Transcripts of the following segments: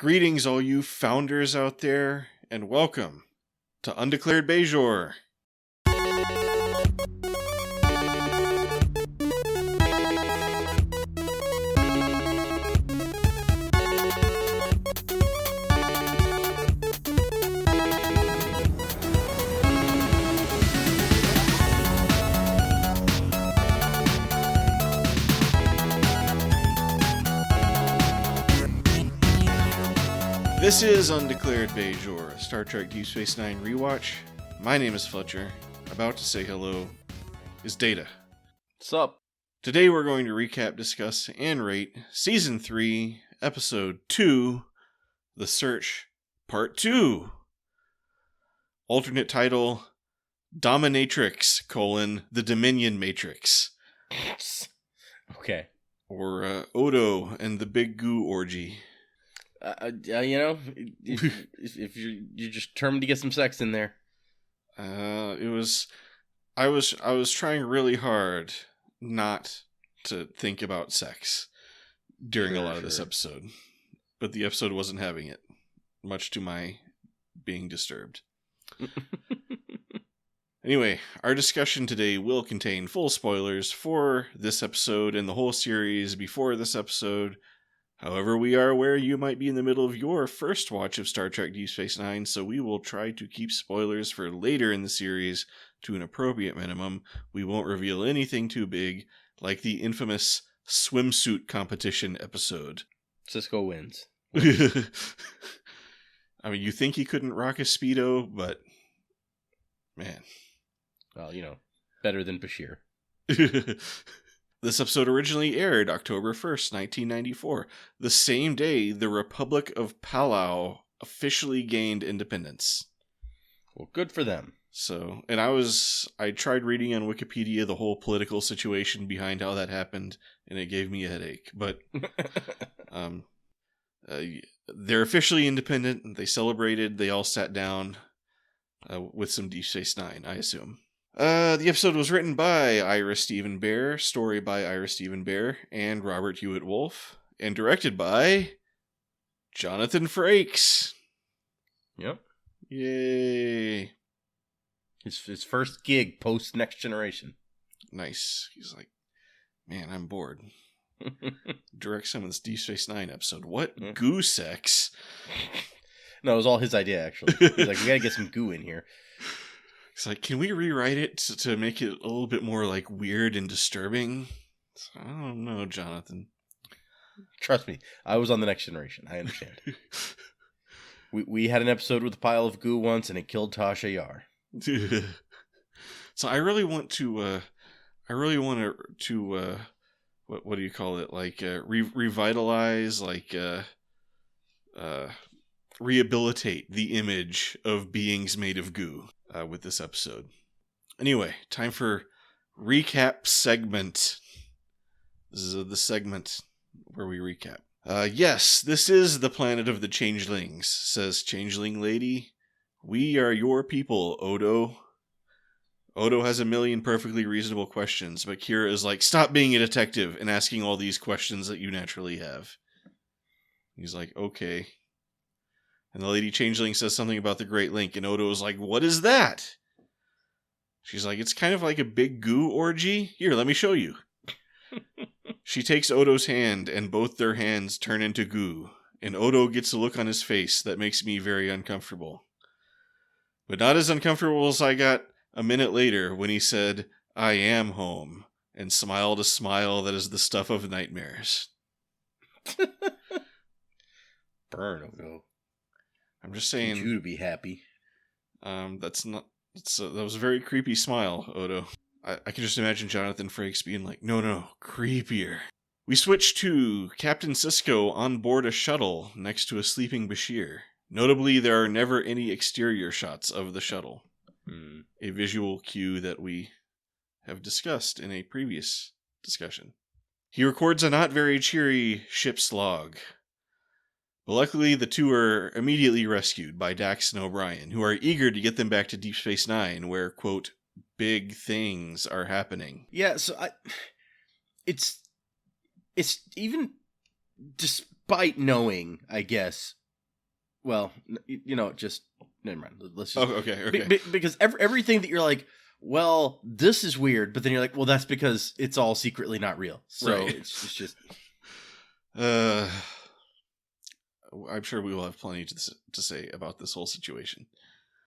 Greetings, all you founders out there, and welcome to Undeclared Bajor. This is Undeclared Bajor, a Star Trek Deep Space Nine rewatch. My name is Fletcher. About to say hello is Data. What's up? Today we're going to recap, discuss, and rate Season 3, Episode 2, The Search, Part 2. Alternate title, Dominatrix, The Dominion Matrix. Okay. Or Odo and the Big Goo Orgy. If you're just determined to get some sex in there. I was trying really hard not to think about sex during a lot of this episode, but the episode wasn't having it, much to my being disturbed. Anyway, our discussion today will contain full spoilers for this episode and the whole series before this episode. However, we are aware you might be in the middle of your first watch of Star Trek Deep Space Nine, so we will try to keep spoilers for later in the series to an appropriate minimum. We won't reveal anything too big, like the infamous swimsuit competition episode. Cisco wins. I mean, you think he couldn't rock a Speedo, but man. Well, better than Bashir. This episode originally aired October 1st, 1994, the same day the Republic of Palau officially gained independence. Well, good for them. So, and I tried reading on Wikipedia the whole political situation behind how that happened, and it gave me a headache. But they're officially independent. They celebrated. They all sat down with some Deep Space Nine, I assume. The episode was written by Ira Steven Behr, story by Ira Steven Behr, and Robert Hewitt Wolf, and directed by Jonathan Frakes. Yep. Yay. His first gig post Next Generation. Nice. He's like, man, I'm bored. Direct some of this Deep Space Nine episode. What? Goo sex? No, it was all his idea, actually. He's like, we gotta get some goo in here. He's like, can we rewrite it to make it a little bit more like weird and disturbing? So, I don't know, Jonathan. Trust me, I was on the Next Generation. I understand. we had an episode with a pile of goo once, and it killed Tasha Yar. So I really want to, what do you call it? Like revitalize, like rehabilitate the image of beings made of goo. With this episode. Anyway, time for recap segment. This is the segment where we recap. Yes, this is the planet of the changelings, says Changeling Lady. We are your people, Odo. Odo has a million perfectly reasonable questions, but Kira is like, stop being a detective and asking all these questions that you naturally have. He's like, okay. And the Lady Changeling says something about the Great Link, and Odo is like, what is that? She's like, it's kind of like a big goo orgy. Here, let me show you. She takes Odo's hand, and both their hands turn into goo, and Odo gets a look on his face that makes me very uncomfortable. But not as uncomfortable as I got a minute later when he said, I am home, and smiled a smile that is the stuff of nightmares. Burn, Odo. I'm just saying. You to be happy. That was a very creepy smile, Odo. I can just imagine Jonathan Frakes being like, no, creepier. We switch to Captain Sisko on board a shuttle next to a sleeping Bashir. Notably, there are never any exterior shots of the shuttle. A visual cue that we have discussed in a previous discussion. He records a not very cheery ship's log. But luckily, the two are immediately rescued by Dax and O'Brien, who are eager to get them back to Deep Space Nine, where, quote, big things are happening. Yeah, so it's even despite knowing, I guess, well, just never mind. Let's just Okay. because everything that you're like, well, this is weird, but then you're like, well, that's because it's all secretly not real. So Right. it's just. I'm sure we will have plenty to say about this whole situation.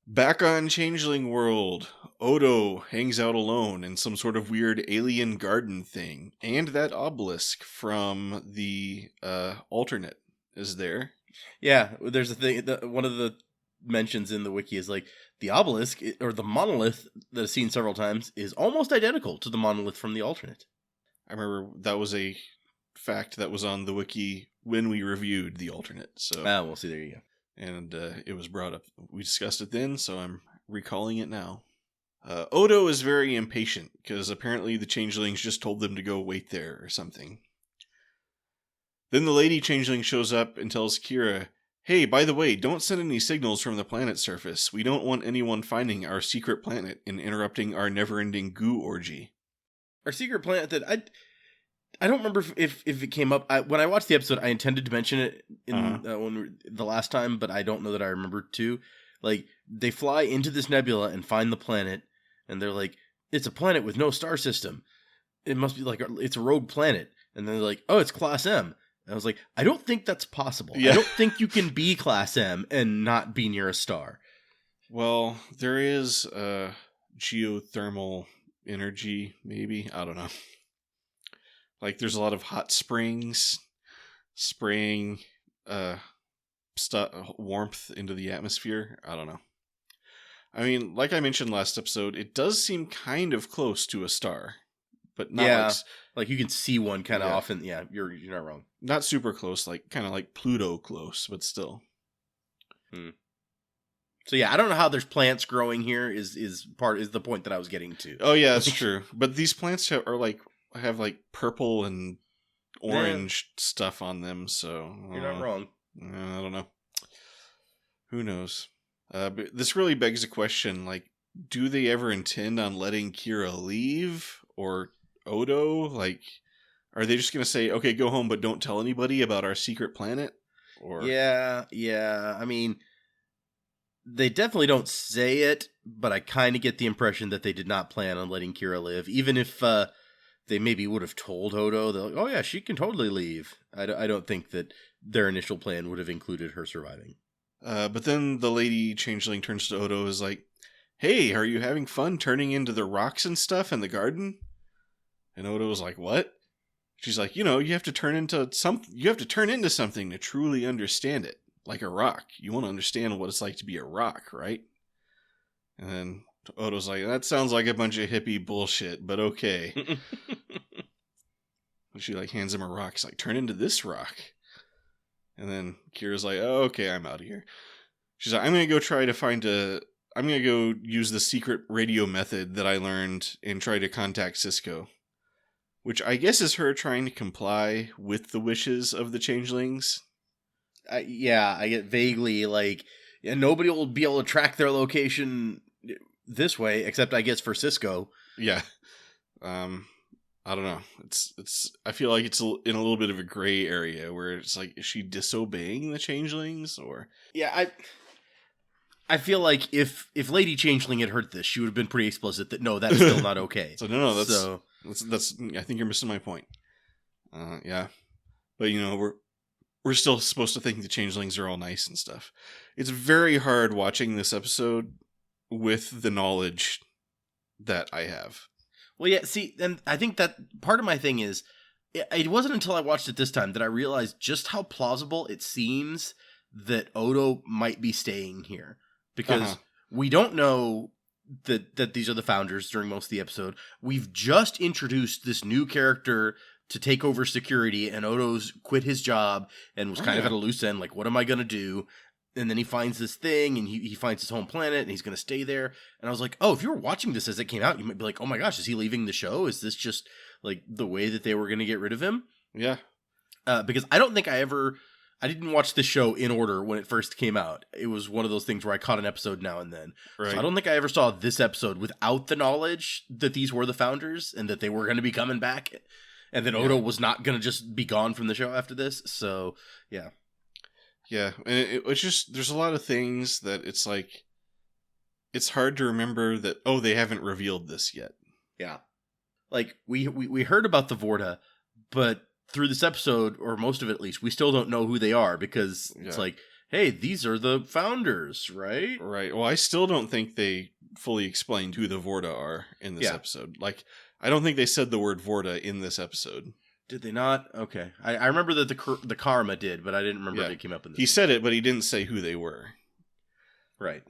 Back on Changeling World, Odo hangs out alone in some sort of weird alien garden thing, and that obelisk from the alternate is there. Yeah, there's a thing. One of the mentions in the wiki is like the obelisk or the monolith that is seen several times is almost identical to the monolith from the alternate. I remember that was a fact that was on the wiki when we reviewed the alternate. So we'll see. There you go. And it was brought up. We discussed it then, so I'm recalling it now. Odo is very impatient because apparently the changelings just told them to go wait there or something. Then the lady changeling shows up and tells Kira, "Hey, by the way, don't send any signals from the planet's surface. We don't want anyone finding our secret planet and interrupting our never-ending goo orgy." Our secret planet that I don't remember if it came up. When I watched the episode, I intended to mention it the last time, but I don't know that I remembered to. Like, they fly into this nebula and find the planet, and they're like, it's a planet with no star system. It must be like, it's a rogue planet. And then they're like, oh, it's Class M. And I was like, I don't think that's possible. Yeah. I don't think you can be Class M and not be near a star. Well, there is geothermal energy, maybe. I don't know. Like, there's a lot of hot springs spraying warmth into the atmosphere. I don't know. I mean, like I mentioned last episode, it does seem kind of close to a star, but not like you can see one kind of often. Yeah, you're not wrong. Not super close, like kind of like Pluto close, but still. So yeah, I don't know how there's plants growing here. Is the point that I was getting to? Oh yeah, that's true. But these plants have purple and orange stuff on them, so you're not wrong. I don't know. Who knows? But this really begs a question: like, do they ever intend on letting Kira leave, or Odo? Like, are they just gonna say, "Okay, go home, but don't tell anybody about our secret planet"? Or yeah. I mean, they definitely don't say it, but I kind of get the impression that they did not plan on letting Kira live, even if they maybe would have told Odo, they're like, oh yeah, she can totally leave. I don't think that their initial plan would have included her surviving. But then the lady changeling turns to Odo, is like, "Hey, are you having fun turning into the rocks and stuff in the garden?" And Odo was like, "What?" She's like, "You have to turn into something to truly understand it, like a rock. You want to understand what it's like to be a rock, right?" And then Odo's like, "That sounds like a bunch of hippie bullshit, but okay." She hands him a rock. He's like, "Turn into this rock." And then Kira's like, "Oh, okay, I'm out of here." She's like, I'm going to go use the secret radio method that I learned and try to contact Cisco. Which I guess is her trying to comply with the wishes of the changelings. I get vaguely nobody will be able to track their location this way, except I guess for Cisco. Yeah. I don't know. It's. I feel like it's in a little bit of a gray area where it's like, is she disobeying the changelings or? Yeah, I feel like if Lady Changeling had heard this, she would have been pretty explicit that no, that's still not okay. So no, that's. I think you're missing my point. Yeah, but we're still supposed to think the changelings are all nice and stuff. It's very hard watching this episode with the knowledge that I have. Well, yeah, see, and I think that part of my thing is, it wasn't until I watched it this time that I realized just how plausible it seems that Odo might be staying here. Because we don't know that these are the founders during most of the episode. We've just introduced this new character to take over security, and Odo's quit his job and was kind of at a loose end, like, what am I going to do? And then he finds this thing, and he finds his home planet, and he's going to stay there. And I was like, oh, if you were watching this as it came out, you might be like, oh my gosh, is he leaving the show? Is this just, like, the way that they were going to get rid of him? Yeah. Because I don't think I didn't watch the show in order when it first came out. It was one of those things where I caught an episode now and then. Right. So I don't think I ever saw this episode without the knowledge that these were the founders and that they were going to be coming back. And that Odo was not going to just be gone from the show after this. So, yeah. Yeah, and it's just, there's a lot of things that it's like, it's hard to remember that, oh, they haven't revealed this yet. Yeah. Like, we heard about the Vorta, but through this episode, or most of it at least, we still don't know who they are, because it's like, hey, these are the founders, right? Right. Well, I still don't think they fully explained who the Vorta are in this episode. Like, I don't think they said the word Vorta in this episode. Did they not? Okay. I remember that the Karma did, but I didn't remember if they came up in this. He said it, but he didn't say who they were. Right.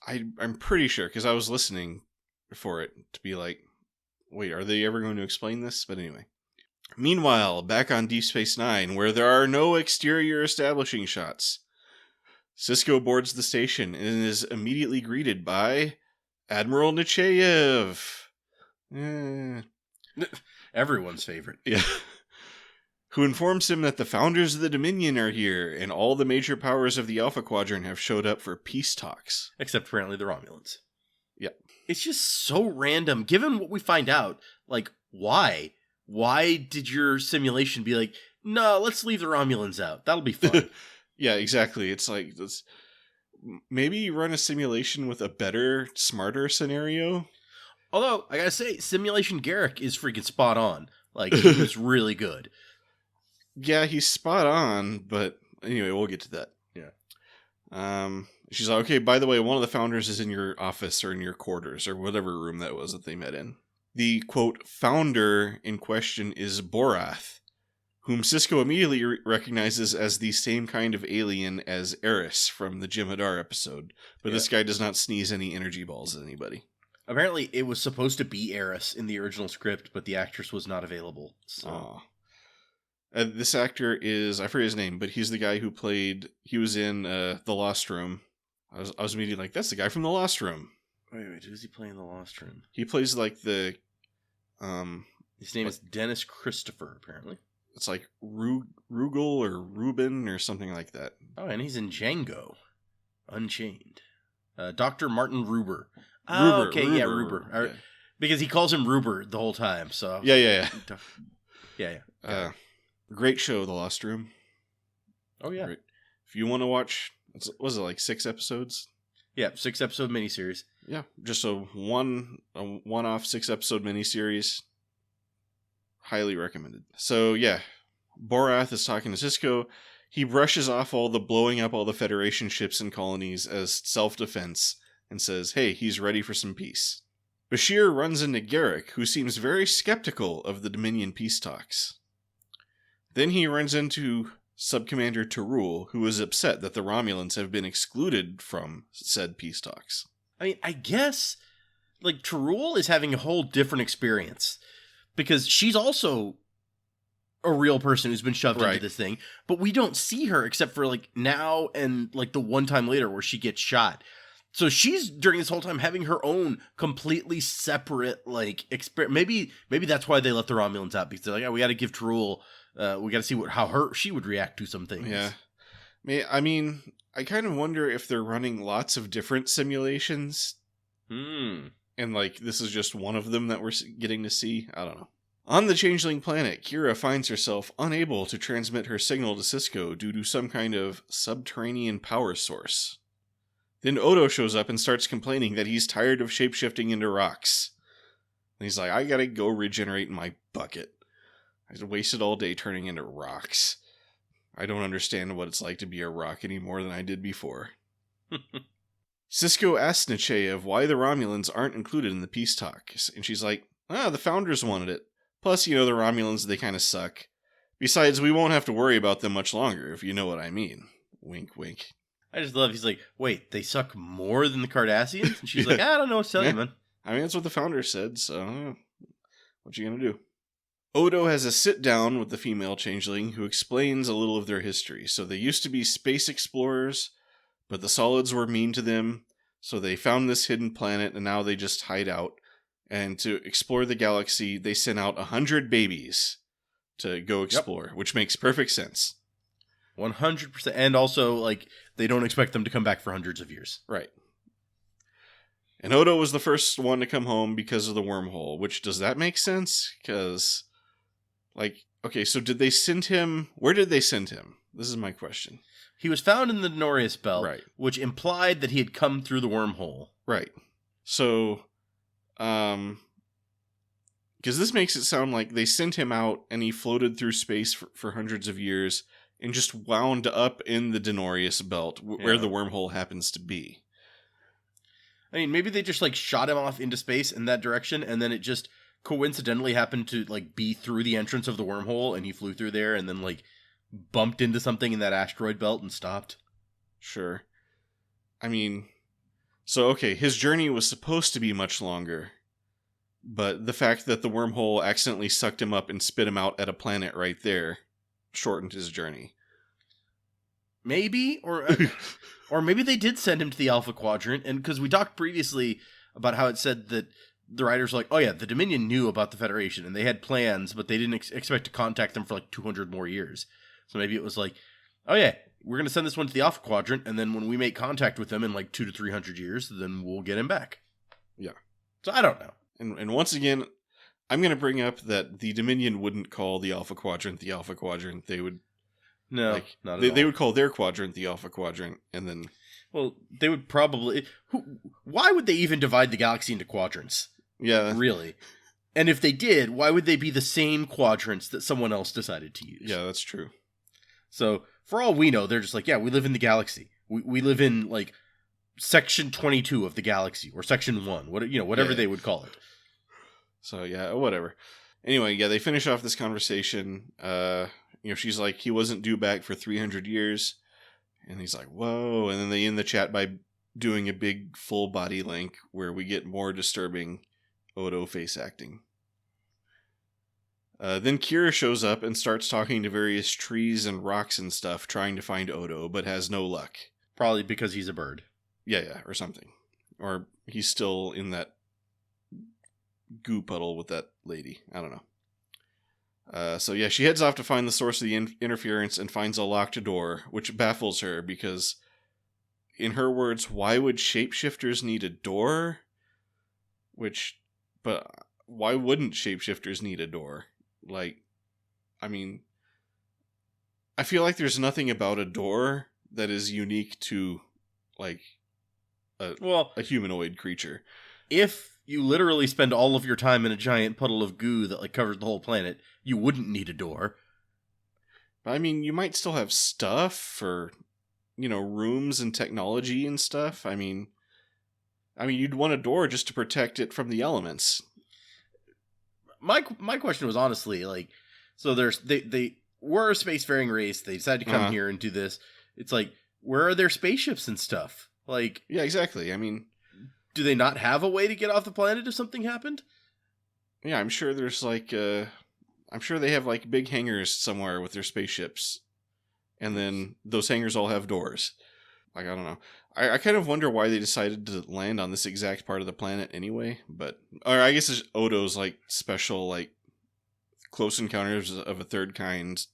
I'm pretty sure, because I was listening for it to be like, wait, are they ever going to explain this? But anyway. Meanwhile, back on Deep Space Nine, where there are no exterior establishing shots, Sisko boards the station and is immediately greeted by Admiral Nechayev. Everyone's favorite. Yeah. Who informs him that the founders of the Dominion are here, and all the major powers of the Alpha Quadrant have showed up for peace talks. Except apparently the Romulans. Yep. It's just so random, given what we find out. Like, why? Why did your simulation be like, no, let's leave the Romulans out. That'll be fun. Yeah, exactly. It's like, maybe run a simulation with a better, smarter scenario. Although, I gotta say, Simulation Garrick is freaking spot on. Like, he was really good. Yeah, he's spot on, but anyway, we'll get to that. Yeah. She's like, okay, by the way, one of the founders is in your office or in your quarters or whatever room that was that they met in. The, quote, founder in question is Borath, whom Sisko immediately recognizes as the same kind of alien as Eris from the Jim Hadar episode, but this guy does not sneeze any energy balls at anybody. Apparently, it was supposed to be Eris in the original script, but the actress was not available. So. This actor is, I forget his name, but he's the guy who he was in The Lost Room. I was immediately like, that's the guy from The Lost Room. Wait, who's he playing in The Lost Room? He plays like the... his name is Dennis Christopher, apparently. It's like Rugal or Reuben or something like that. Oh, and he's in Django Unchained. Dr. Martin Ruber. Ruber, okay, Ruber, yeah, Ruber. Yeah. Because he calls him Ruber the whole time, so... Yeah. Yeah. Great show, The Lost Room. Oh, yeah. Great. If you want to watch, was it like 6 episodes? Yeah, 6-episode miniseries. Yeah, just a one-off 6-episode miniseries. Highly recommended. So, yeah, Borath is talking to Sisko. He brushes off all the blowing up all the Federation ships and colonies as self-defense and says, hey, he's ready for some peace. Bashir runs into Garrick, who seems very skeptical of the Dominion peace talks. Then he runs into Subcommander Tarul, who is upset that the Romulans have been excluded from said peace talks. I mean, I guess, like, Tarul is having a whole different experience, because she's also a real person who's been shoved into this thing, but we don't see her except for, like, now and, like, the one time later where she gets shot. So she's, during this whole time, having her own completely separate, like, experience. Maybe that's why they let the Romulans out, because they're like, oh, we got to give Tarul, we got to see how she would react to some things. Yeah. I mean, I kind of wonder if they're running lots of different simulations. And, like, this is just one of them that we're getting to see. I don't know. On the Changeling planet, Kira finds herself unable to transmit her signal to Sisko due to some kind of subterranean power source. Then Odo shows up and starts complaining that he's tired of shapeshifting into rocks. And he's like, I gotta go regenerate in my bucket. I wasted all day turning into rocks. I don't understand what it's like to be a rock any more than I did before. Sisko asks Nechayev why the Romulans aren't included in the peace talks, and she's like, the founders wanted it. Plus, the Romulans, they kind of suck. Besides, we won't have to worry about them much longer, if you know what I mean. Wink, wink. I just love, he's like, wait, they suck more than the Cardassians? And she's like, I don't know what to tell you, man. I mean, that's what the founders said, so what you gonna do? Odo has a sit-down with the female changeling who explains a little of their history. So they used to be space explorers, but the solids were mean to them, so they found this hidden planet, and now they just hide out. And to explore the galaxy, they sent out 100 babies to go explore, which makes perfect sense. 100%. And also, like, they don't expect them to come back for hundreds of years. Right. And Odo was the first one to come home because of the wormhole, which, does that make sense? Because, like, okay, so did they send him... Where did they send him? This is my question. He was found in the Denorius Belt, Right. which implied that he had come through the wormhole. Right. So, because this makes it sound like they sent him out and he floated through space for hundreds of years and just wound up in the Denorius Belt where the wormhole happens to be. I mean, maybe they just, like, shot him off into space in that direction, and then it just coincidentally happened to, like, be through the entrance of the wormhole, and he flew through there and then, like, bumped into something in that asteroid belt and stopped. Sure. I mean, so, okay, his journey was supposed to be much longer, but the fact that the wormhole accidentally sucked him up and spit him out at a planet right there shortened his journey. Maybe, or maybe they did send him to the Alpha Quadrant, and because we talked previously about how it said that the writers were like, oh yeah, the Dominion knew about the Federation, and they had plans, but they didn't expect to contact them for like 200 more years. So maybe it was like, oh yeah, we're going to send this one to the Alpha Quadrant, and then when we make contact with them in like 200 to 300 years, then we'll get him back. Yeah. So I don't know. And once again, I'm going to bring up that the Dominion wouldn't call the Alpha Quadrant the Alpha Quadrant. They would... No, not at all. They would call their quadrant the Alpha Quadrant, and then... Well, they would probably... Why would they even divide the galaxy into quadrants? Yeah. Really? And if they did, why would they be the same quadrants that someone else decided to use? Yeah, that's true. So, for all we know, they're just like, yeah, we live in the galaxy. We live in, like, Section 22 of the galaxy, or Section 1, whatever they would call it. So, yeah, whatever. Anyway, yeah, they finish off this conversation. She's like, he wasn't due back for 300 years. And he's like, whoa. And then they end the chat by doing a big full body link where we get more disturbing Odo face acting. Then Kira shows up and starts talking to various trees and rocks and stuff, trying to find Odo, but has no luck. Probably because he's a bird. Yeah, or something. Or he's still in that goo puddle with that lady. I don't know. So yeah, she heads off to find the source of the interference and finds a locked door, which baffles her because, in her words, why would shapeshifters need a door? But why wouldn't shapeshifters need a door? Like, I mean, I feel like there's nothing about a door that is unique to, like, a humanoid creature. If you literally spend all of your time in a giant puddle of goo that, like, covers the whole planet, you wouldn't need a door. But, I mean, you might still have stuff for, rooms and technology and stuff. I mean, you'd want a door just to protect it from the elements. My question was honestly, like, so they were a spacefaring race. They decided to come here and do this. It's like, where are their spaceships and stuff? Like, yeah, exactly. I mean, do they not have a way to get off the planet if something happened? Yeah, I'm sure there's like, I'm sure they have like big hangars somewhere with their spaceships. And then those hangars all have doors. Like, I don't know. I kind of wonder why they decided to land on this exact part of the planet anyway. Or I guess it's Odo's like special, like, close encounters of a third kind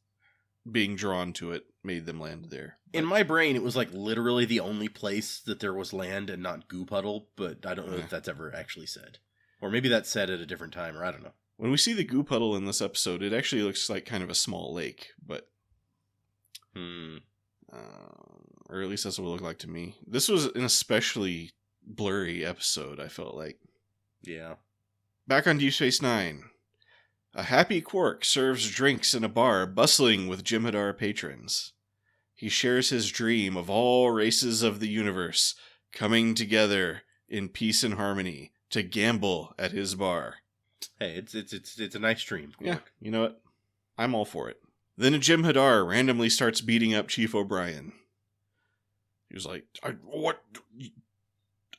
being drawn to it made them land there. In my brain, it was like literally the only place that there was land and not goo puddle, but I don't know if that's ever actually said. Or maybe that's said at a different time, or I don't know. When we see the goo puddle in this episode, it actually looks like kind of a small lake, but... or at least that's what it looked like to me. This was an especially blurry episode, I felt like. Yeah. Back on Deep Space Nine. A happy Quark serves drinks in a bar bustling with Jem'Hadar patrons. He shares his dream of all races of the universe coming together in peace and harmony to gamble at his bar. Hey, it's a nice dream, Quark. Yeah, you know what? I'm all for it. Then a Jem'Hadar randomly starts beating up Chief O'Brien. He was like, what?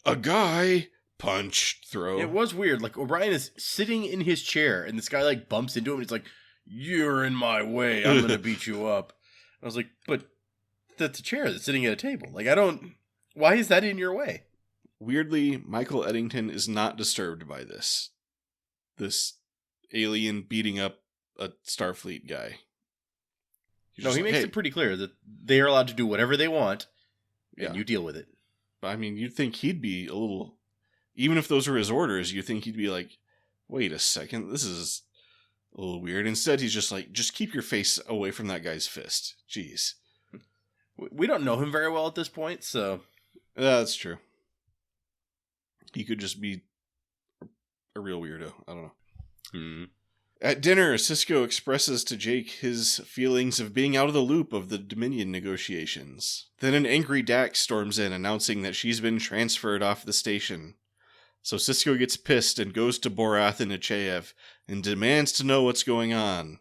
A guy? Punch, throw. It was weird. Like, O'Brien is sitting in his chair, and this guy, like, bumps into him, and he's like, you're in my way, I'm gonna beat you up. I was like, but that's a chair that's sitting at a table. Like, why is that in your way? Weirdly, Michael Eddington is not disturbed by this. This alien beating up a Starfleet guy. No, he makes it pretty clear that they are allowed to do whatever they want, and you deal with it. But, I mean, you'd think he'd be a little... Even if those were his orders, you'd think he'd be like, wait a second, this is a little weird. Instead, he's just like, just keep your face away from that guy's fist. Jeez. We don't know him very well at this point, so... That's true. He could just be a real weirdo. I don't know. At dinner, Sisko expresses to Jake his feelings of being out of the loop of the Dominion negotiations. Then an angry Dax storms in, announcing that she's been transferred off the station. So Sisko gets pissed and goes to Borath and Nechayev and demands to know what's going on.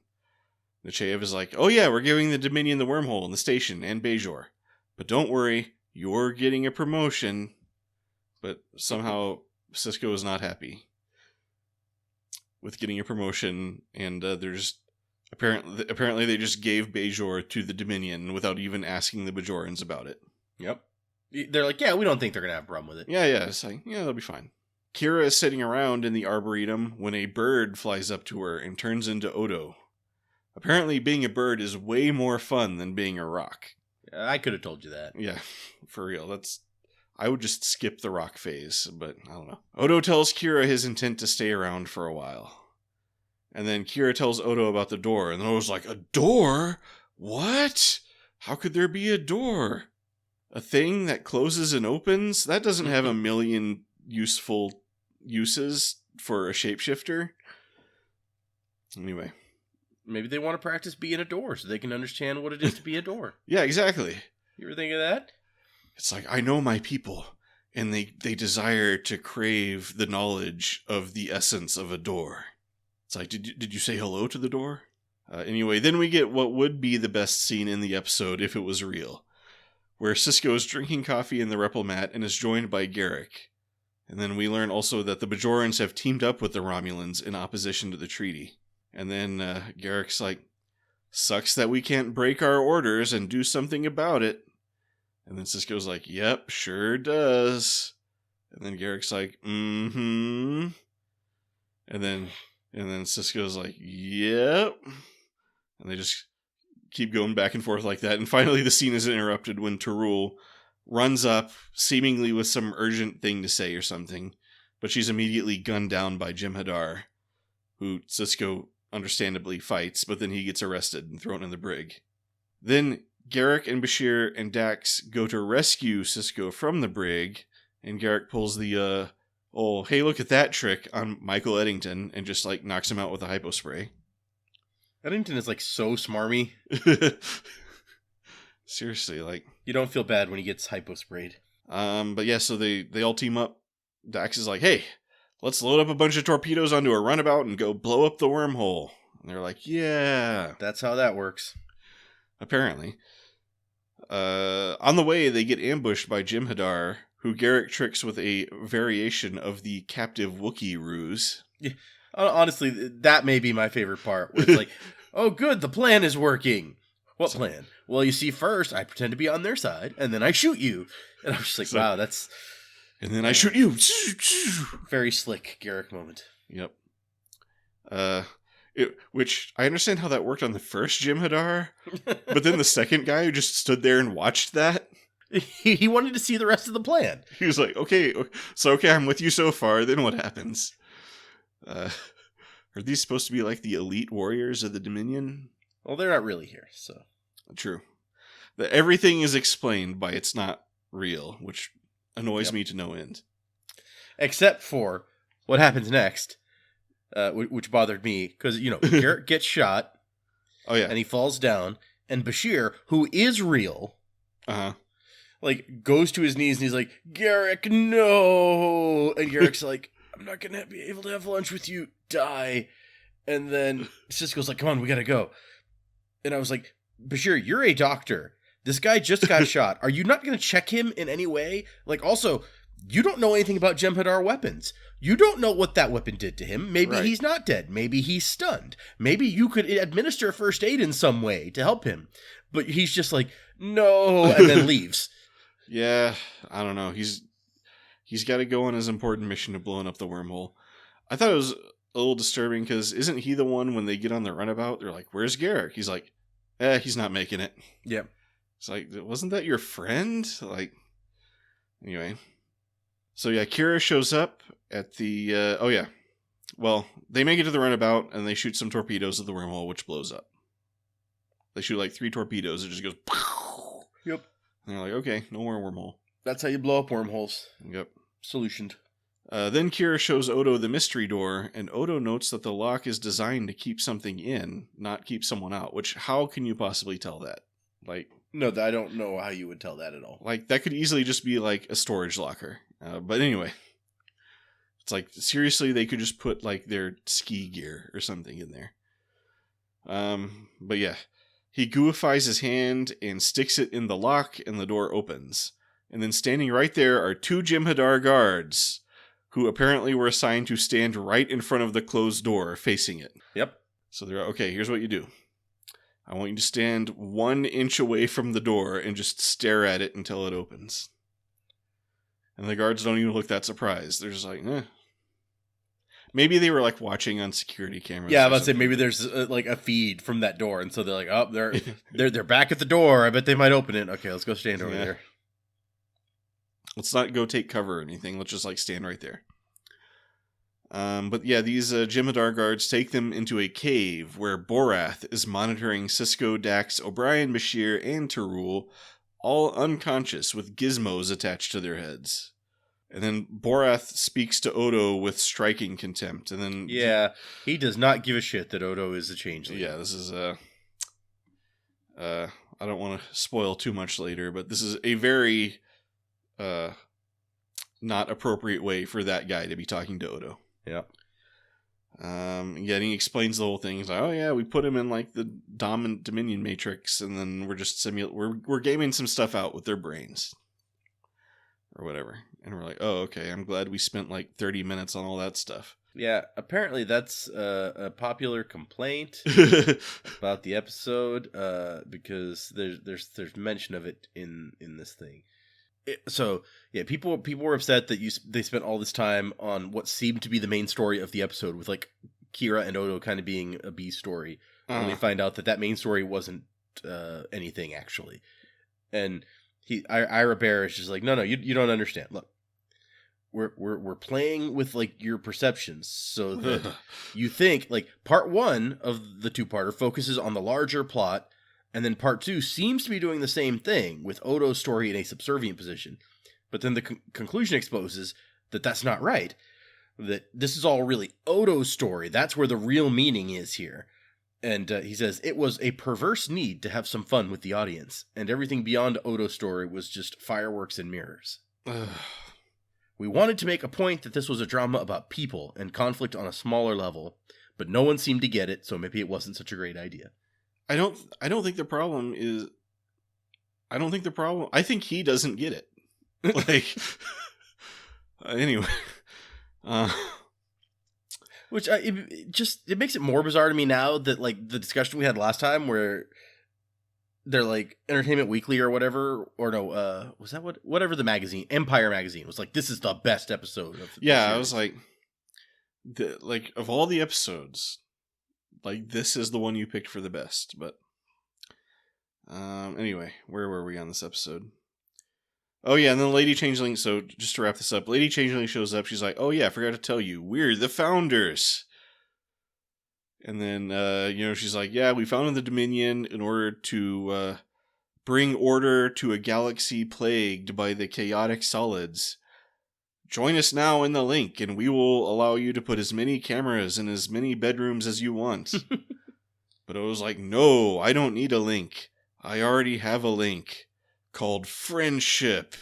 Nechayev is like, oh yeah, we're giving the Dominion the wormhole and the station and Bajor. But don't worry, you're getting a promotion. But somehow Sisko is not happy with getting a promotion, and there's apparently they just gave Bajor to the Dominion without even asking the Bajorans about it. Yep. They're like, yeah, we don't think they're going to have a problem with it. Yeah, it's like, yeah, they'll be fine. Kira is sitting around in the Arboretum when a bird flies up to her and turns into Odo. Apparently being a bird is way more fun than being a rock. I could have told you that. Yeah, for real. I would just skip the rock phase, but I don't know. Odo tells Kira his intent to stay around for a while. And then Kira tells Odo about the door, and Odo's like, a door? What? How could there be a door? A thing that closes and opens? That doesn't have a million useful uses for a shapeshifter. Anyway. Maybe they want to practice being a door so they can understand what it is to be a door. Yeah, exactly. You ever think of that? It's like, I know my people, and they desire to crave the knowledge of the essence of a door. It's like, did you say hello to the door? Anyway, then we get what would be the best scene in the episode if it was real, where Sisko is drinking coffee in the Replomat and is joined by Garrick. And then we learn also that the Bajorans have teamed up with the Romulans in opposition to the treaty. And then Garrick's like, sucks that we can't break our orders and do something about it. And then Sisko's like, yep, sure does. And then Garrick's like, mm-hmm. And then Sisko's like, yep. And they just keep going back and forth like that. And finally the scene is interrupted when Tarul runs up, seemingly with some urgent thing to say or something. But she's immediately gunned down by Jim Hadar, who Sisko understandably fights, but then he gets arrested and thrown in the brig. Then Garrick and Bashir and Dax go to rescue Sisko from the brig, and Garrick pulls the, hey, look at that trick on Michael Eddington, and just, like, knocks him out with a hypo spray. Eddington is, like, so smarmy. Seriously, like... You don't feel bad when he gets hypo sprayed. But yeah, so they all team up. Dax is like, hey, let's load up a bunch of torpedoes onto a runabout and go blow up the wormhole. And they're like, yeah. That's how that works. Apparently. On the way, they get ambushed by Jim Hadar, who Garrick tricks with a variation of the captive Wookiee ruse. Yeah. Honestly, that may be my favorite part. Where it's like, oh good, the plan is working. What plan? Well, you see, first, I pretend to be on their side, and then I shoot you. And I was just like, wow, that's... And then I shoot you. Very slick Garrick moment. Yep. Which, I understand how that worked on the first Jim Hadar, but then the second guy who just stood there and watched that... He wanted to see the rest of the plan. He was like, okay, I'm with you so far, then what happens? Are these supposed to be like the elite warriors of the Dominion? Well, they're not really here, so... True. Everything is explained by it's not real, which annoys me to no end. Except for what happens next, which bothered me, because, Garrick gets shot. Oh, yeah. And he falls down, and Bashir, who is real, goes to his knees, and he's like, Garrick, no! And Garrick's like, I'm not gonna be able to have lunch with you, die. And then Sisko's like, come on, we gotta go. And I was like, Bashir, you're a doctor. This guy just got shot. Are you not going to check him in any way? Also, you don't know anything about Jem'Hadar weapons. You don't know what that weapon did to him. Maybe he's not dead. Maybe he's stunned. Maybe you could administer first aid in some way to help him. But he's just like, no, and then leaves. Yeah, I don't know. He's got to go on his important mission of blowing up the wormhole. I thought it was a little disturbing because isn't he the one when they get on the runabout? They're like, where's Garrick? He's like, he's not making it. Yep. It's like, wasn't that your friend? Anyway. So yeah, Kira shows up at the, well, they make it to the runabout and they shoot some torpedoes at the wormhole, which blows up. They shoot 3 torpedoes. It just goes, pow! Yep. And they're like, okay, no more wormhole. That's how you blow up wormholes. Yep. Solutioned. Then Kira shows Odo the mystery door, and Odo notes that the lock is designed to keep something in, not keep someone out, which, how can you possibly tell that? Like, no, I don't know how you would tell that at all. Like, that could easily just be, like, a storage locker. But anyway, it's like, seriously, they could just put, like, their ski gear or something in there. But yeah, he gooifies his hand and sticks it in the lock, and the door opens. And then standing right there are 2 Jem'Hadar guards, who apparently were assigned to stand right in front of the closed door, facing it. Yep. So they're, okay, here's what you do. I want you to stand 1 inch away from the door and just stare at it until it opens. And the guards don't even look that surprised. They're just like, eh. Maybe they were like watching on security cameras. Yeah, I was about to say maybe there's like a feed from that door, and so they're like, oh, they're back at the door. I bet they might open it. Okay, let's go stand over there. Let's not go take cover or anything. Let's just like stand right there. But yeah, these Jem'Hadar guards take them into a cave where Borath is monitoring Sisko, Dax, O'Brien, Bashir, and Tarul, all unconscious with gizmos attached to their heads. And then Borath speaks to Odo with striking contempt. And then he does not give a shit that Odo is a changeling. Yeah, this is I don't want to spoil too much later, but this is a very not appropriate way for that guy to be talking to Odo. Yeah. Yeah, and he explains the whole thing. He's like, oh yeah, we put him in like the Dominion Matrix, and then we're just we're gaming some stuff out with their brains. Or whatever. And we're like, oh, okay, I'm glad we spent like 30 minutes on all that stuff. Yeah, apparently that's a popular complaint about the episode, because there's mention of it in this thing. So yeah, people were upset that they spent all this time on what seemed to be the main story of the episode, with like Kira and Odo kind of being a B story. And we find out that main story wasn't anything actually. And Ira Bear is just like, no, you don't understand. Look, we're playing with like your perceptions, so that you think like part 1 of the 2-parter focuses on the larger plot. And then part 2 seems to be doing the same thing, with Odo's story in a subservient position. But then the conclusion exposes that that's not right. That this is all really Odo's story. That's where the real meaning is here. And he says, it was a perverse need to have some fun with the audience. And everything beyond Odo's story was just fireworks and mirrors. We wanted to make a point that this was a drama about people and conflict on a smaller level. But no one seemed to get it, so maybe it wasn't such a great idea. I don't think the problem is... I think he doesn't get it. Like... anyway. Which, it makes it more bizarre to me now that, like, the discussion we had last time where they're, like, Entertainment Weekly or whatever, or no, was that whatever the magazine, Empire Magazine, was like, this is the best episode of the Yeah, series. I was like, of all the episodes... Like, this is the one you picked for the best, but... anyway, where were we on this episode? Oh, yeah, and then Lady Changeling... So, just to wrap this up, Lady Changeling shows up. She's like, oh, yeah, I forgot to tell you. We're the founders! And then, she's like, yeah, we founded the Dominion in order to bring order to a galaxy plagued by the chaotic solids. Join us now in the link, and we will allow you to put as many cameras in as many bedrooms as you want. But I was like, no, I don't need a link. I already have a link called friendship.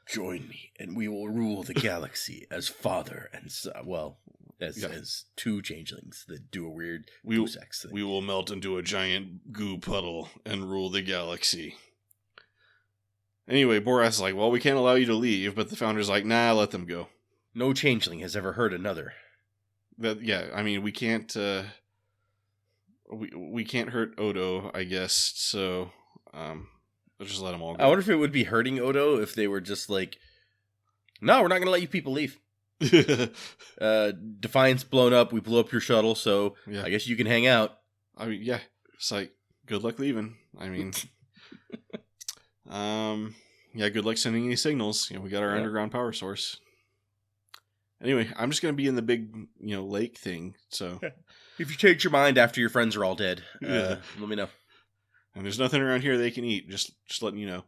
Join me, and we will rule the galaxy as father and son. Well, as 2 changelings that do a weird sex thing. We will melt into a giant goo puddle and rule the galaxy. Anyway, Borath's like, well, we can't allow you to leave, but the founder's like, nah, let them go. No changeling has ever hurt another. We can't, we can't hurt Odo, I guess, so, we'll just let them all go. I wonder if it would be hurting Odo if they were just like, no, we're not going to let you people leave. Defiance blown up, we blew up your shuttle, so yeah. I guess you can hang out. I mean, yeah, it's like, good luck leaving. I mean... yeah, good luck sending any signals. We got our underground power source. Anyway, I'm just going to be in the big, lake thing, so... If you change your mind after your friends are all dead, let me know. And there's nothing around here they can eat, just letting you know.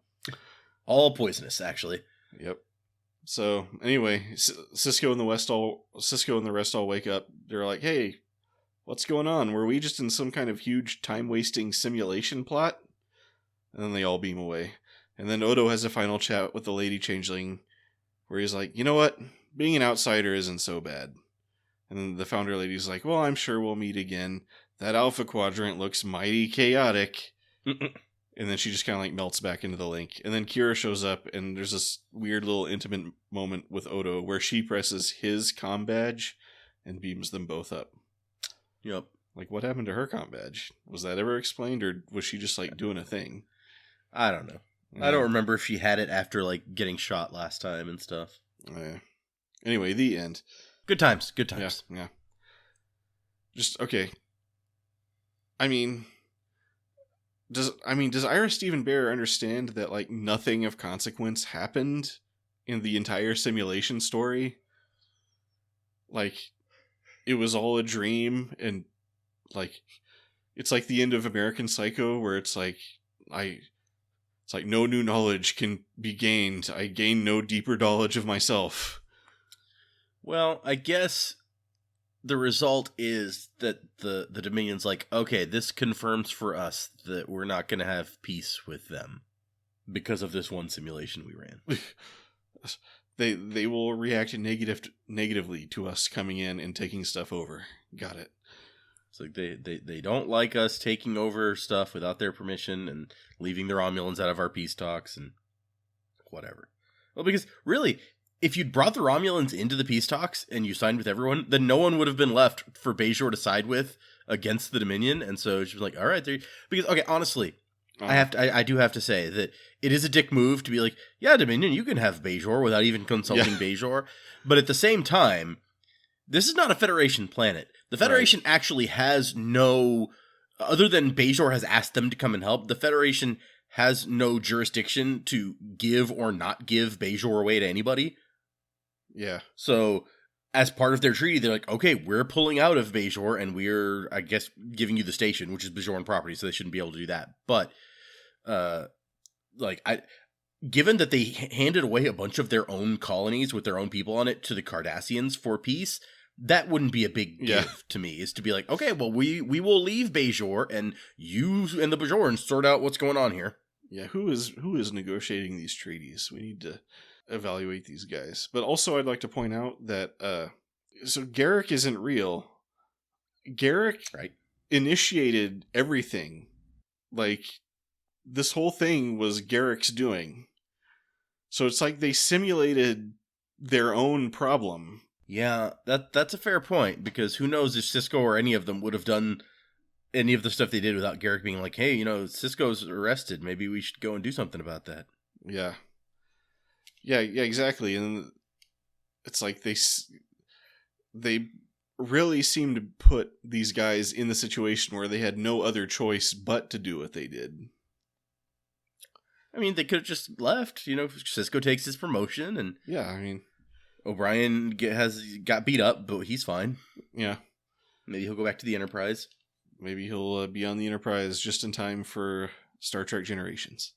All poisonous, actually. Yep. So anyway, Cisco and the rest all wake up. They're like, "Hey, what's going on? Were we just in some kind of huge time-wasting simulation plot?" And then they all beam away. And then Odo has a final chat with the Lady Changeling, where he's like, "You know what? Being an outsider isn't so bad." And then the Founder Lady's like, "Well, I'm sure we'll meet again. That Alpha Quadrant looks mighty chaotic." And then she just kind of like melts back into the link. And then Kira shows up, and there's this weird little intimate moment with Odo where she presses his comm badge and beams them both up. Yep. Like, what happened to her comm badge? Was that ever explained, or was she just like doing a thing? I don't know. I don't remember if she had it after like getting shot last time and stuff. Anyway, the end. Good times. Good times. Yeah. Just okay. I mean, does Ira Stephen Bear understand that like nothing of consequence happened in the entire simulation story? Like, it was all a dream, and like, it's like the end of American Psycho, where it's like no new knowledge can be gained. I gain no deeper knowledge of myself. Well, I guess the result is that the Dominion's like, okay, this confirms for us that we're not going to have peace with them because of this one simulation we ran. They will react negatively to us coming in and taking stuff over. Got it. It's like they don't like us taking over stuff without their permission and leaving the Romulans out of our peace talks and whatever. Well, because really, if you'd brought the Romulans into the peace talks and you signed with everyone, then no one would have been left for Bajor to side with against the Dominion. And so she was like, all right, because, okay, honestly, I do have to say that it is a dick move to be like, yeah, Dominion, you can have Bajor without even consulting Bajor. But at the same time, this is not a Federation planet. The Federation actually has no, other than Bajor has asked them to come and help, the Federation has no jurisdiction to give or not give Bajor away to anybody. Yeah. So, as part of their treaty, they're like, okay, we're pulling out of Bajor, and we're, I guess, giving you the station, which is Bajoran property, so they shouldn't be able to do that. But, given that they handed away a bunch of their own colonies with their own people on it to the Cardassians for peace, that wouldn't be a big give to me, is to be like, okay, well, we will leave Bajor, and you and the Bajorans sort out what's going on here. Yeah, who is negotiating these treaties? We need to evaluate these guys. But also, I'd like to point out that so Garrick isn't real. Garrick initiated everything. Like, this whole thing was Garrick's doing. So it's like they simulated their own problem. Yeah, that's a fair point, because who knows if Cisco or any of them would have done any of the stuff they did without Garrick being like, hey, Cisco's arrested. Maybe we should go and do something about that. Yeah. Yeah, exactly. And it's like they really seem to put these guys in the situation where they had no other choice but to do what they did. I mean, they could have just left. Cisco takes his promotion, and yeah, I mean, O'Brien got beat up, but he's fine. Yeah. Maybe he'll go back to the Enterprise. Maybe he'll be on the Enterprise just in time for Star Trek Generations.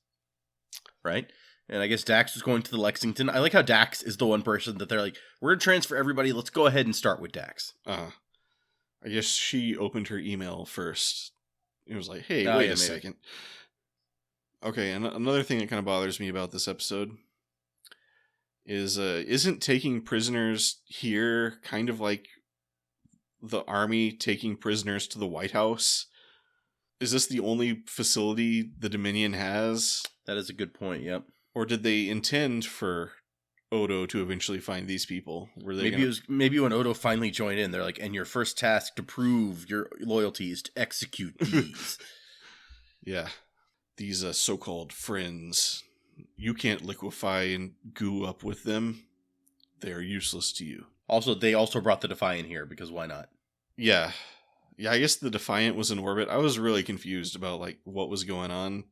Right? And I guess Dax was going to the Lexington. I like how Dax is the one person that they're like, we're going to transfer everybody. Let's go ahead and start with Dax. I guess she opened her email first. It was like, hey, wait a second. Okay, and another thing that kind of bothers me about this episode is, isn't taking prisoners here kind of like the Army taking prisoners to the White House? Is this the only facility the Dominion has? That is a good point, yep. Or did they intend for Odo to eventually find these people? Maybe when Odo finally joined in, they're like, and your first task to prove your loyalty is to execute these. Yeah. These so-called friends. You can't liquefy and goo up with them. They're useless to you. Also, they also brought the Defiant here, because why not? Yeah. Yeah, I guess the Defiant was in orbit. I was really confused about, like, what was going on.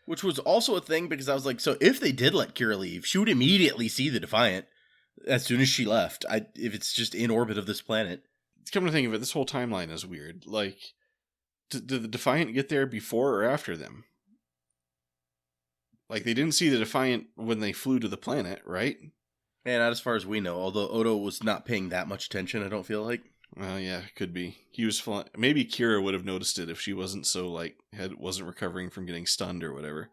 Which was also a thing, because I was like, so if they did let Kira leave, she would immediately see the Defiant as soon as she left, if it's just in orbit of this planet. Come to think of it, this whole timeline is weird. Like, did the Defiant get there before or after them? Like, they didn't see the Defiant when they flew to the planet, right? And not as far as we know, although Odo was not paying that much attention, I don't feel like. Well, yeah, could be. He was flying. Maybe Kira would have noticed it if she wasn't so, like, wasn't recovering from getting stunned or whatever.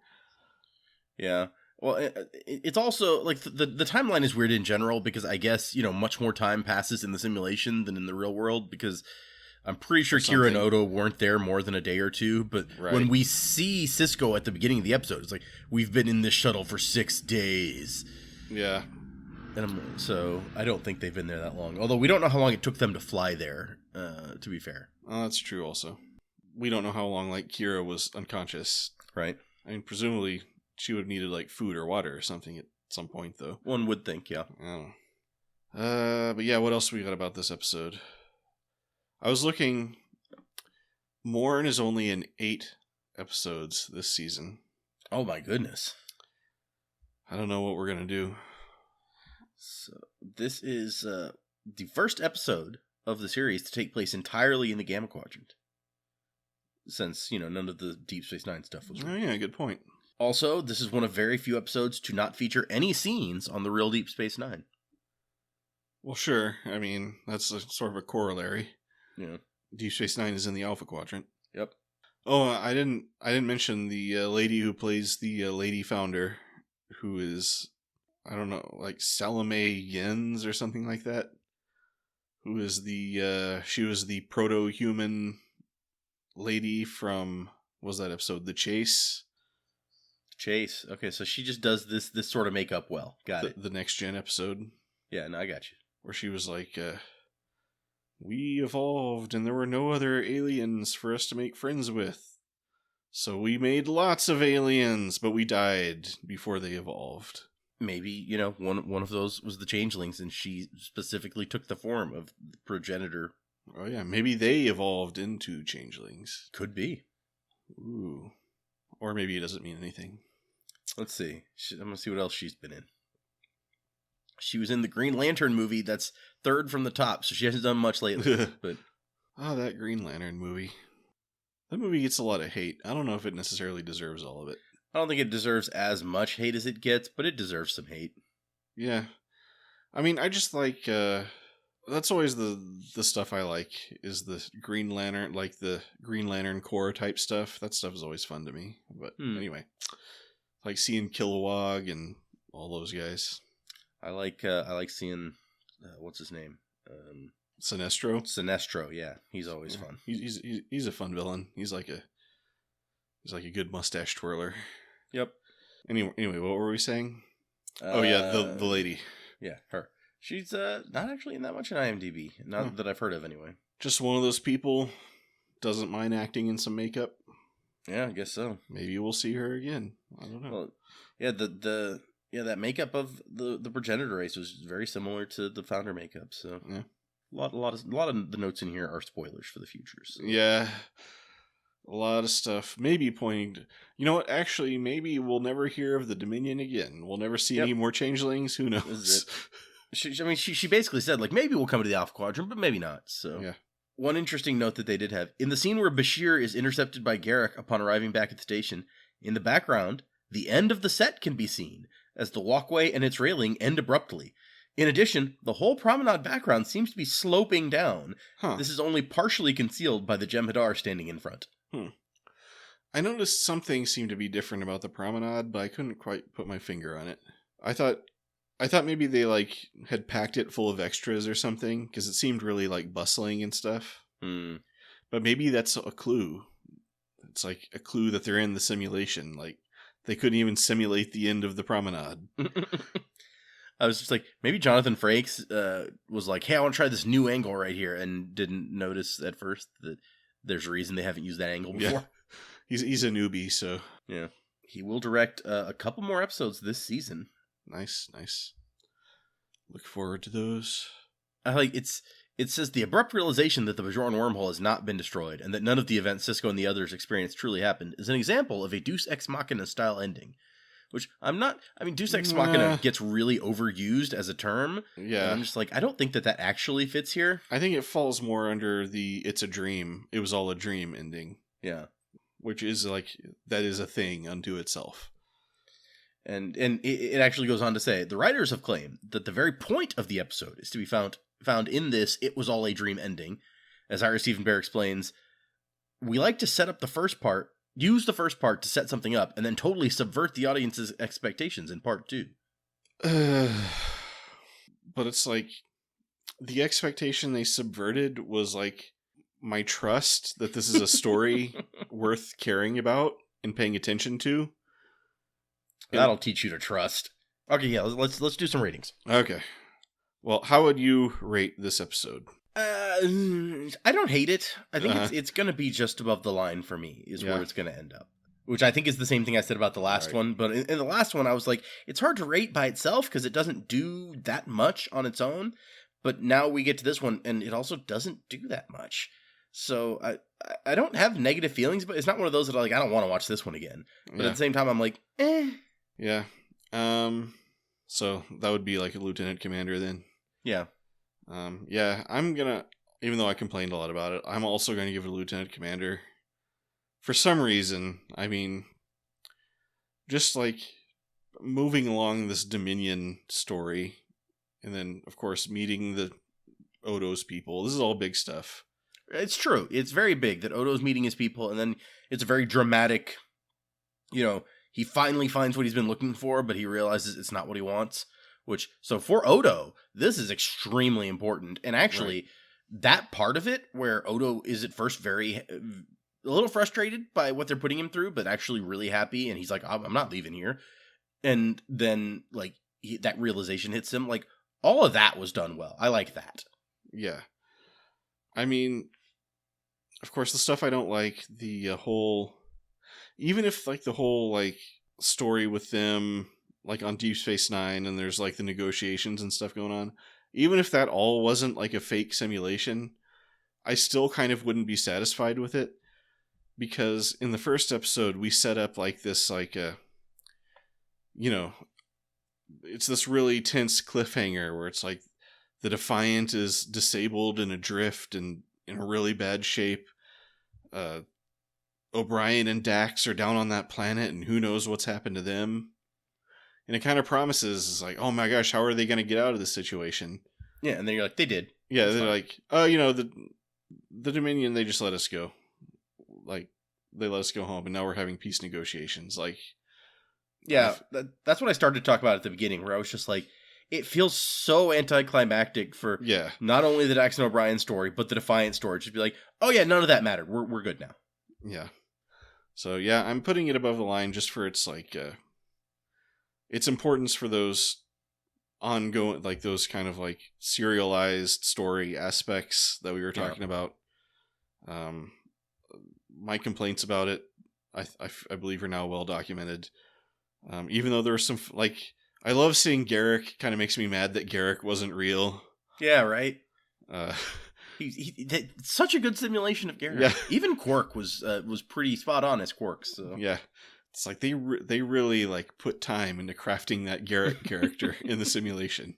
Yeah. Well, it's also, like, the timeline is weird in general because I guess, much more time passes in the simulation than in the real world because I'm pretty sure Kira and Odo weren't there more than a day or two, but when we see Sisko at the beginning of the episode, it's like, we've been in this shuttle for 6 days. Yeah. And so I don't think they've been there that long. Although we don't know how long it took them to fly there, to be fair. Oh, that's true also. We don't know how long, like, Kira was unconscious. Right. I mean, presumably she would have needed, like, food or water or something at some point, though. One would think, yeah. I don't know. But yeah, what else we got about this episode? I was looking. Morn is only in 8 episodes this season. Oh my goodness. I don't know what we're going to do. So this is the first episode of the series to take place entirely in the Gamma Quadrant. Since, none of the Deep Space Nine stuff was Oh yeah, good point. Also, this is one of very few episodes to not feature any scenes on the real Deep Space Nine. Well, sure. I mean, that's sort of a corollary. Yeah. Deep Space Nine is in the Alpha Quadrant. Yep. Oh, I didn't mention the lady who plays the lady founder, who is, I don't know, like Salome Yens or something like that. Who is she was the proto-human lady from, what was that episode? The Chase. Chase. Okay, so she just does this sort of makeup well. Got it. The Next Gen episode. Yeah, no, I got you. Where she was like, we evolved and there were no other aliens for us to make friends with. So we made lots of aliens, but we died before they evolved. Maybe, one of those was the changelings and she specifically took the form of the progenitor. Oh yeah, maybe they evolved into changelings. Could be. Ooh. Or maybe it doesn't mean anything. Let's see. I'm going to see what else she's been in. She was in the Green Lantern movie. That's third from the top, so she hasn't done much lately. But oh, that Green Lantern movie. That movie gets a lot of hate. I don't know if it necessarily deserves all of it. I don't think it deserves as much hate as it gets, but it deserves some hate. Yeah. I mean, I just like, that's always the stuff I like, is the Green Lantern, like the Green Lantern Corps type stuff. That stuff is always fun to me. But anyway, like seeing Kilowog and all those guys. I like seeing, what's his name? Sinestro? Sinestro, yeah. He's always fun. He's a fun villain. He's like a good mustache twirler. Yep. Anyway, what were we saying? Oh yeah, the lady. Yeah, her. She's not actually in that much in IMDb. Not that I've heard of anyway. Just one of those people, doesn't mind acting in some makeup. Yeah, I guess so. Maybe we'll see her again. I don't know. Well, yeah, that makeup of the progenitor race was very similar to the founder makeup. So yeah, a lot of the notes in here are spoilers for the future. So. Yeah, a lot of stuff. Maybe pointing to, you know what? Actually, maybe we'll never hear of the Dominion again. We'll never see any more changelings. Who knows? This is it. She basically said, like, maybe we'll come to the Alpha Quadrant, but maybe not. So yeah. One interesting note that they did have in the scene where Bashir is intercepted by Garrick upon arriving back at the station, in the background, the end of the set can be seen as the walkway and its railing end abruptly. In addition, the whole promenade background seems to be sloping down. This is only partially concealed by the Jem'Hadar standing in front. I noticed something seemed to be different about the promenade, but I couldn't quite put my finger on it. I thought maybe they had packed it full of extras or something, because it seemed really bustling and stuff. But maybe that's a clue. It's like a clue that they're in the simulation. They couldn't even simulate the end of the promenade. I was just like, maybe Jonathan Frakes was like, hey, I want to try this new angle right here, and didn't notice at first that there's a reason they haven't used that angle before. Yeah. He's a newbie, so... Yeah. He will direct a couple more episodes this season. Nice. Look forward to those. It says the abrupt realization that the Bajoran wormhole has not been destroyed, and that none of the events Sisko and the others experienced truly happened, is an example of a Deus Ex Machina style ending. Which Deus Ex Machina gets really overused as a term. Yeah. And I'm just like, I don't think that actually fits here. I think it falls more under the it's a dream, it was all a dream ending. Yeah. Which is that is a thing unto itself. And it actually goes on to say, the writers have claimed that the very point of the episode is to be found in this "it was all a dream" ending. As Ira Stephen Bear explains, we like to set up the first part, use the first part to set something up, and then totally subvert the audience's expectations in part two. But it's like, the expectation they subverted was like my trust that this is a story worth caring about and paying attention to. That'll teach you to trust. Okay, yeah, let's do some ratings. Okay. Well, how would you rate this episode? I don't hate it. I think it's going to be just above the line for me, is where it's going to end up. Which I think is the same thing I said about the last one. But in the last one, I was like, it's hard to rate by itself because it doesn't do that much on its own. But now we get to this one, and it also doesn't do that much. So I don't have negative feelings, but it's not one of those that I don't want to watch this one again. But at the same time, I'm like, eh. Yeah. So that would be like a lieutenant commander then. Yeah. Yeah, I'm gonna, even though I complained a lot about it, I'm also going to give it a lieutenant commander. For some reason, I mean, just like moving along this Dominion story, and then, of course, meeting the Odo's people. This is all big stuff. It's true. It's very big that Odo's meeting his people, and then it's a very dramatic, he finally finds what he's been looking for, but he realizes it's not what he wants. So for Odo, this is extremely important. And actually, that part of it, where Odo is at first a little frustrated by what they're putting him through, but actually really happy, and he's like, I'm not leaving here. And then, that realization hits him. All of that was done well. I like that. Yeah. I mean, of course, the stuff I don't like, the whole... Even if, the whole, story with them, on Deep Space Nine, and there's, the negotiations and stuff going on, even if that all wasn't, a fake simulation, I still kind of wouldn't be satisfied with it. Because in the first episode, we set up, this, it's this really tense cliffhanger where it's the Defiant is disabled and adrift and in a really bad shape. O'Brien and Dax are down on that planet, and who knows what's happened to them. And it kind of promises, oh my gosh, how are they going to get out of this situation? Yeah, and then you're like, they did. Yeah, they're the Dominion, they just let us go. They let us go home, and now we're having peace negotiations. Yeah, that's what I started to talk about at the beginning, where I was just like, it feels so anticlimactic for not only the Dax and O'Brien story, but the Defiant story. Just be like, oh yeah, none of that mattered. We're good now. Yeah. So yeah, I'm putting it above the line just for its its importance for those ongoing, those kind of serialized story aspects that we were talking about. My complaints about it, I believe, are now well documented. Even though there were some I love seeing Garrick. Kind of makes me mad that Garrick wasn't real. Yeah, right. He such a good simulation of Garrick. Yeah. Even Quark was pretty spot on as Quark. So yeah, it's they really put time into crafting that Garrick character in the simulation.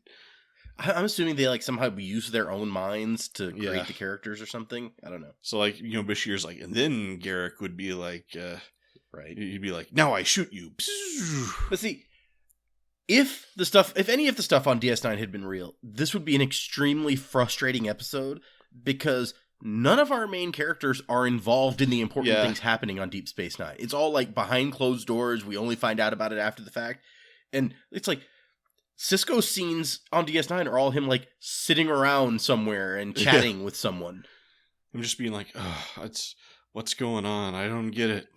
I'm assuming they somehow use their own minds to create the characters or something. I don't know. So Bashir's and then Garrick would be right. He'd be now I shoot you. But see, if any of the stuff on DS9 had been real, this would be an extremely frustrating episode because none of our main characters are involved in the important things happening on Deep Space Nine. It's all behind closed doors. We only find out about it after the fact. And it's Cisco's scenes on DS9 are all him sitting around somewhere and chatting with someone. I'm just being it's what's going on? I don't get it.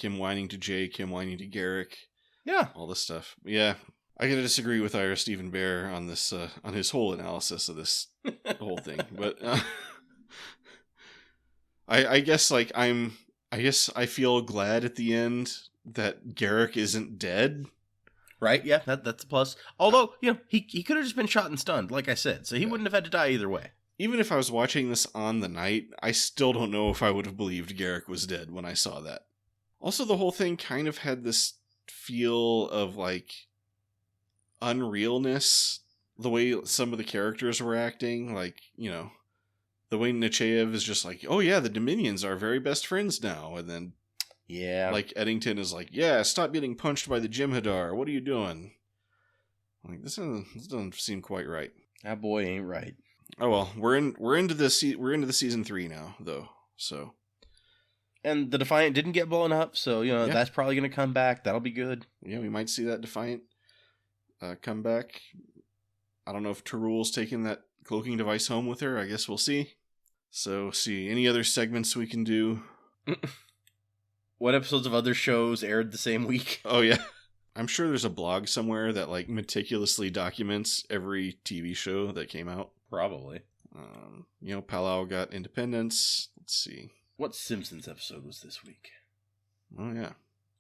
Him whining to Jake, him whining to Garrick. Yeah. All this stuff. Yeah. I gotta disagree with Ira Stephen Bear on this, on his whole analysis of this whole thing. But I guess I feel glad at the end that Garrick isn't dead. Right? Yeah, that's a plus. Although, he could have just been shot and stunned, like I said, so he wouldn't have had to die either way. Even if I was watching this on the night, I still don't know if I would have believed Garrick was dead when I saw that. Also, the whole thing kind of had this feel of unrealness, the way some of the characters were acting, the way Nechayev is just oh yeah, the Dominions are very best friends now, and then Yeah. Like, Eddington is like, yeah, stop getting punched by the Jem'Hadar. What are you doing? Like, this doesn't seem quite right. That boy ain't right. Oh well, we're into the season 3 now, though. So, and the Defiant didn't get blown up, so Yeah. that's probably going to come back. That'll be good. yeah, we might see that Defiant come back. I don't know if Tarul's taking that cloaking device home with her. I guess we'll see. So, see any other segments we can do. What episodes of other shows aired the same week? Oh yeah, I'm sure there's a blog somewhere that like meticulously documents every TV show that came out. Probably. Palau got Independence. Let's see. What Simpsons episode was this week? Oh yeah,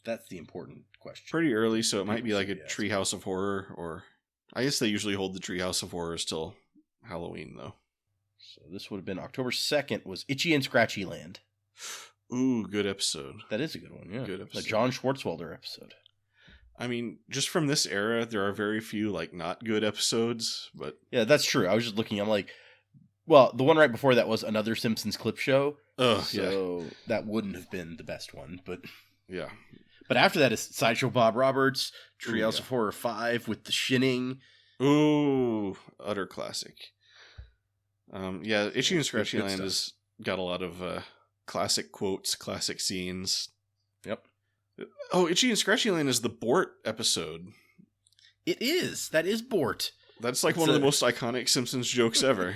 That's the important question. pretty early, so it might be like a Yes. Treehouse of Horror, or I guess they usually hold the Treehouse of Horrors till Halloween though. So this would have been October 2nd was Itchy and Scratchy Land. Ooh, good episode. That is a good one, yeah. Good The episode. John Schwartzwelder episode. I mean, just from this era, there are very few like not good episodes, but Yeah, that's true. I was just looking, I'm like, well, the one right before that was another Simpsons clip show. yeah, So that wouldn't have been the best one, but yeah. But after that is Sideshow Bob Roberts, Treehouse yeah. of Horror 5 with the shinning. Ooh, utter classic. Yeah, Itchy and Scratchy Good Land stuff. has got a lot of classic quotes, classic scenes. Yep. Oh, Itchy and Scratchy Land is the Bort episode. It is. That is Bort. That's like It's one of the a- most iconic Simpsons jokes ever.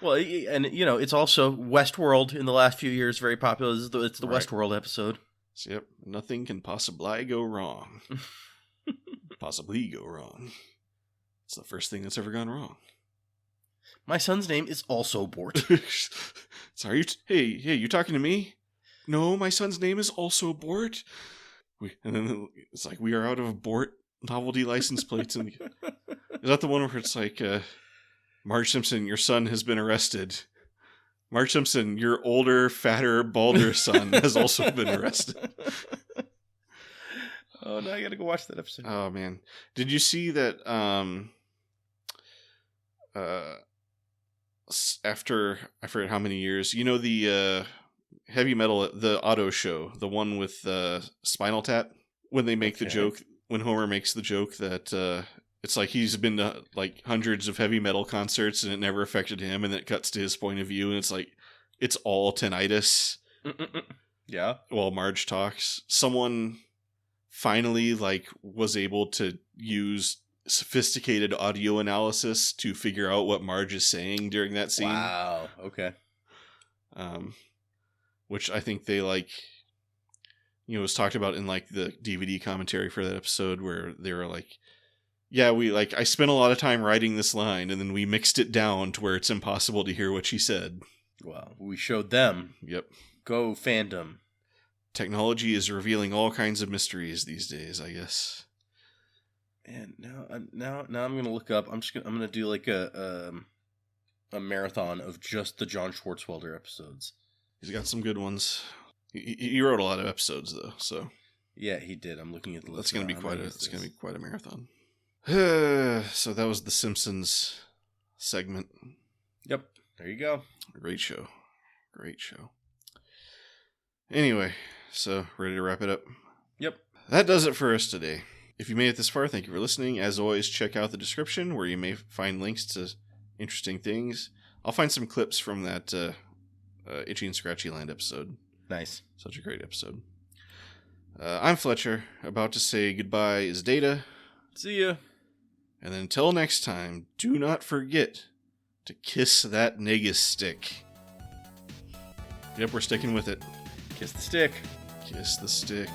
Well, and it's also Westworld in the last few years, very popular. It's the Right. Westworld episode. So, yep, nothing can possibly go wrong. Possibly go wrong. It's the first thing that's ever gone wrong. My son's name is also Bort. Sorry, hey, you talking to me? No, my son's name is also Bort. And then it's like, we are out of Bort novelty license plates. And is that the one where it's like, Marge Simpson, your son has been arrested. Marge Simpson, your older, fatter, balder son has also been arrested. Oh, now I gotta go watch that episode. Oh man, did you see that? After I forget how many years, the heavy metal, the auto show, the one with Spinal Tap, when they make the Okay. joke, when Homer makes the joke that it's like he's been to like hundreds of heavy metal concerts and it never affected him, and then it cuts to his point of view and it's like it's all tinnitus Yeah. while Marge talks. Someone finally was able to use sophisticated audio analysis to figure out what Marge is saying during that scene. Wow. Okay. Which I think they was talked about in the DVD commentary for that episode, where they were like, yeah, I spent a lot of time writing this line and then we mixed it down to where it's impossible to hear what she said. Well, we showed them. Yep. Go fandom. Technology is revealing all kinds of mysteries these days, I guess. And now I'm gonna look up. I'm gonna do like a marathon of just the John Schwartzwelder episodes. He's got some good ones. He wrote a lot of episodes though, so Yeah, he did. I'm looking at the list. that's gonna be now. quite I'm a ready for this. marathon. So that was the Simpsons segment. Yep. There you go. Great show. Anyway, so ready to wrap it up? Yep. That does it for us today. If you made it this far, thank you for listening. As always, check out the description where you may find links to interesting things. I'll find some clips from that Itchy and Scratchy Land episode. Nice. Such a great episode. I'm Fletcher. About to say goodbye is Data. See ya. And then until next time, do not forget to kiss that negus stick. Yep, we're sticking with it. Kiss the stick. Kiss the stick.